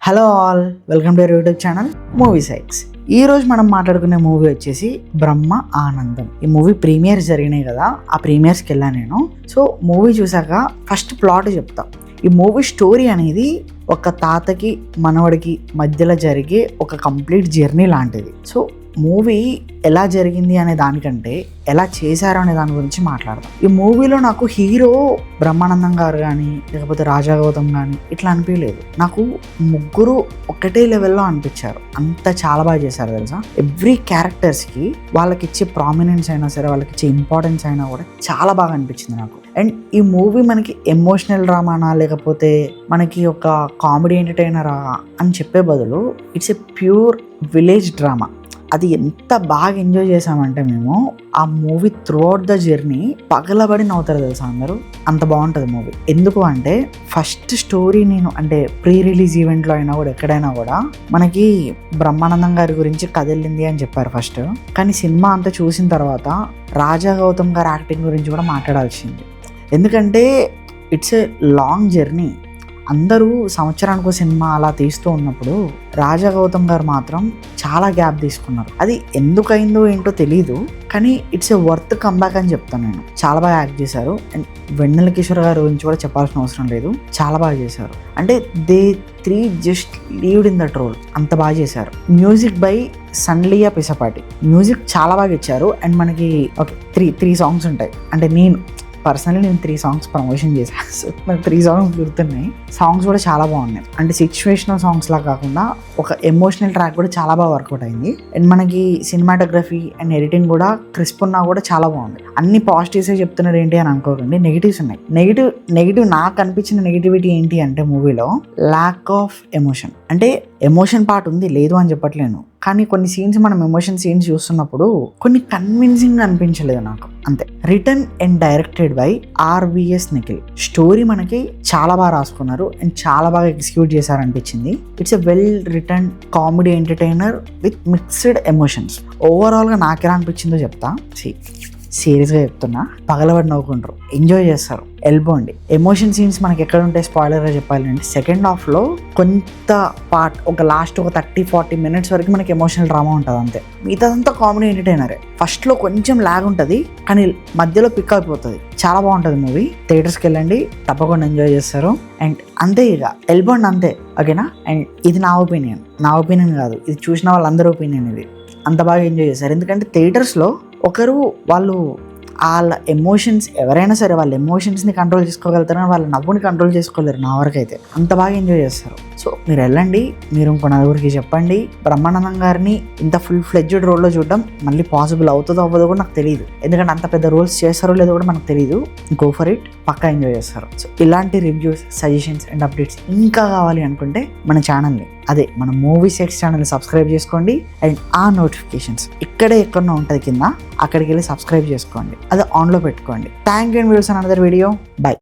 Hello all, welcome to your YouTube channel movie సైక్స్. ఈ రోజు మనం మాట్లాడుకునే మూవీ వచ్చేసి బ్రహ్మ ఆనందం. ఈ మూవీ ప్రీమియర్స్ జరిగినాయి కదా, ఆ ప్రీమియర్స్కి వెళ్ళాను నేను. సో మూవీ చూసాక ఫస్ట్ ప్లాట్ చెప్తా. ఈ మూవీ స్టోరీ అనేది ఒక తాతకి మనవడికి మధ్యలో జరిగే ఒక కంప్లీట్ జర్నీ లాంటిది. సో మూవీ ఎలా జరిగింది అనే దానికంటే ఎలా చేశారు అనే దాని గురించి మాట్లాడదాం. ఈ మూవీలో నాకు హీరో బ్రహ్మానందం గారు కానీ లేకపోతే రాజా గౌతమ్ కానీ ఇట్లా అనిపించలేదు. నాకు ముగ్గురు ఒకటే లెవెల్లో అనిపించారు. అంత చాలా బాగా చేశారు తెలుసా. ఎవ్రీ క్యారెక్టర్స్కి వాళ్ళకి ఇచ్చే ప్రామినెన్స్ అయినా సరే, వాళ్ళకి ఇచ్చే ఇంపార్టెన్స్ అయినా కూడా చాలా బాగా అనిపించింది నాకు. అండ్ ఈ మూవీ మనకి ఎమోషనల్ డ్రామానా లేకపోతే మనకి ఒక కామెడీ ఎంటర్టైనరా అని చెప్పే బదులు it's a pure village drama. అది ఎంత బాగా ఎంజాయ్ చేసామంటే మేము ఆ movie throughout the journey పగలబడి నవ్వుతారు తెలుసా అందరూ. అంత బాగుంటుంది మూవీ. ఎందుకు అంటే ఫస్ట్ స్టోరీ నేను అంటే ప్రీ రిలీజ్ ఈవెంట్లో అయినా కూడా ఎక్కడైనా కూడా మనకి బ్రహ్మానందం గారి గురించి కథ వెళ్ళింది అని చెప్పారు ఫస్ట్. కానీ సినిమా అంతా చూసిన తర్వాత రాజా గౌతమ్ గారి యాక్టింగ్ గురించి కూడా మాట్లాడాల్సింది. ఎందుకంటే ఇట్స్ ఎ లాంగ్ జర్నీ. అందరూ సంవత్సరానికి సినిమా అలా తీస్తూ ఉన్నప్పుడు రాజా గౌతమ్ గారు మాత్రం చాలా గ్యాప్ తీసుకున్నారు. అది ఎందుకైందో ఏంటో తెలీదు, కానీ ఇట్స్ ఎ వర్త్ కంబ్యాక్ అని చెప్తాను నేను. చాలా బాగా యాక్ట్ చేశారు. అండ్ వెన్నెల కిషోర్ గారి గురించి కూడా చెప్పాల్సిన అవసరం లేదు, చాలా బాగా చేశారు. అంటే they three just lived in that role. అంత బాగా చేశారు. Music by Sanliya Pisapati. Music చాలా బాగా ఇచ్చారు. అండ్ మనకి ఓకే త్రీ సాంగ్స్ ఉంటాయి. అంటే నేను 3 సాంగ్స్ ప్రమోషన్ చేశాను. సో నాకు 3 సాంగ్స్ గుర్తున్నాయి. సాంగ్స్ కూడా చాలా బాగున్నాయి. అంటే సిచ్యువేషనల్ సాంగ్స్ లా కాకుండా ఒక ఎమోషనల్ ట్రాక్ కూడా చాలా బాగా వర్కౌట్ అయింది. అండ్ మనకి సినిమాటోగ్రఫీ అండ్ ఎడిటింగ్ కూడా క్రిస్ప్ ఉన్నా కూడా చాలా బాగుంది. అన్ని పాజిటివ్సే చెప్తున్నారు ఏంటి అని అనుకోకండి, నెగిటివ్స్ ఉన్నాయి. నెగిటివ్ నాకు అనిపించిన నెగిటివిటీ ఏంటి అంటే మూవీలో ల్యాక్ ఆఫ్ ఎమోషన్. అంటే ఎమోషన్ పార్ట్ ఉంది, లేదు అని చెప్పట్లేను, కానీ కొన్ని సీన్స్ మనం ఎమోషన్ సీన్స్ చూస్తున్నప్పుడు కొన్ని కన్విన్సింగ్ అనిపించలేదు నాకు, అంతే. Written and directed by RVS Nikhil. Story మనకి చాలా బాగా రాసుకున్నారు అండ్ చాలా బాగా ఎగ్జిక్యూట్ చేశారనిపించింది. It's a well written comedy entertainer with mixed emotions. ఓవరాల్గా నాకు ఎలా అనిపించిందో చెప్తా. సీరియస్గా చెప్తున్నా, పగలబడి నవ్వుకుంటారు, ఎంజాయ్ చేస్తారు, వెళ్ళిపోండి. ఎమోషన్ సీన్స్ మనకి ఎక్కడ ఉంటాయి స్పాయిలర్గా చెప్పాలి అంటే సెకండ్ హాఫ్లో కొంత పార్ట్ ఒక లాస్ట్ ఒక 30-40 మినిట్స్ వరకు మనకి ఎమోషనల్ డ్రామా ఉంటుంది అంతే. మిగతాదంతా కామెడీ ఎంటర్టైనరే. ఫస్ట్లో కొంచెం లాగ్ ఉంటుంది కానీ మధ్యలో పిక్ అయిపోతుంది. చాలా బాగుంటుంది మూవీ. థియేటర్స్కి వెళ్ళండి, తప్పకుండా ఎంజాయ్ చేస్తారు. అండ్ అంతే, ఇక వెళ్ళిపోండి అంతే, ఓకేనా. అండ్ ఇది నా ఒపీనియన్ కాదు, ఇది చూసిన వాళ్ళందరూ ఒపీనియన్. ఇది అంత బాగా ఎంజాయ్ చేస్తారు. ఎందుకంటే థియేటర్స్లో ఒకరు వాళ్ళ ఎమోషన్స్, ఎవరైనా సరే వాళ్ళ ఎమోషన్స్ని కంట్రోల్ చేసుకోగలుగుతారని వాళ్ళ నవ్వుని కంట్రోల్ చేసుకోలేరు నా వరకు అయితే. అంత బాగా ఎంజాయ్ చేస్తారు. సో మీరు వెళ్ళండి, మీరు ఇంకో నలుగురికి చెప్పండి. బ్రహ్మానందం గారిని ఇంత ఫుల్ ఫ్లెడ్జ్డ్ రోల్లో చూడడం మళ్ళీ పాసిబుల్ అవుతుందో అవ్వదో కూడా నాకు తెలియదు. ఎందుకంటే అంత పెద్ద రోల్స్ చేస్తారో లేదో కూడా మనకు తెలియదు. గో ఫర్ ఇట్, పక్కా ఎంజాయ్ చేస్తారు. సో ఇలాంటి రివ్యూస్, సజెషన్స్ అండ్ అప్డేట్స్ ఇంకా కావాలి అనుకుంటే మన ఛానల్ని, అదే మన మూవీ సెక్స్ ఛానల్ని సబ్స్క్రైబ్ చేసుకోండి. అండ్ ఆ నోటిఫికేషన్స్ ఇక్కడే ఎక్కడో ఉంటుంది కింద, అక్కడికి వెళ్ళి సబ్స్క్రైబ్ చేసుకోండి, అది ఆన్లో పెట్టుకోండి. Thank you and videos an another video. By.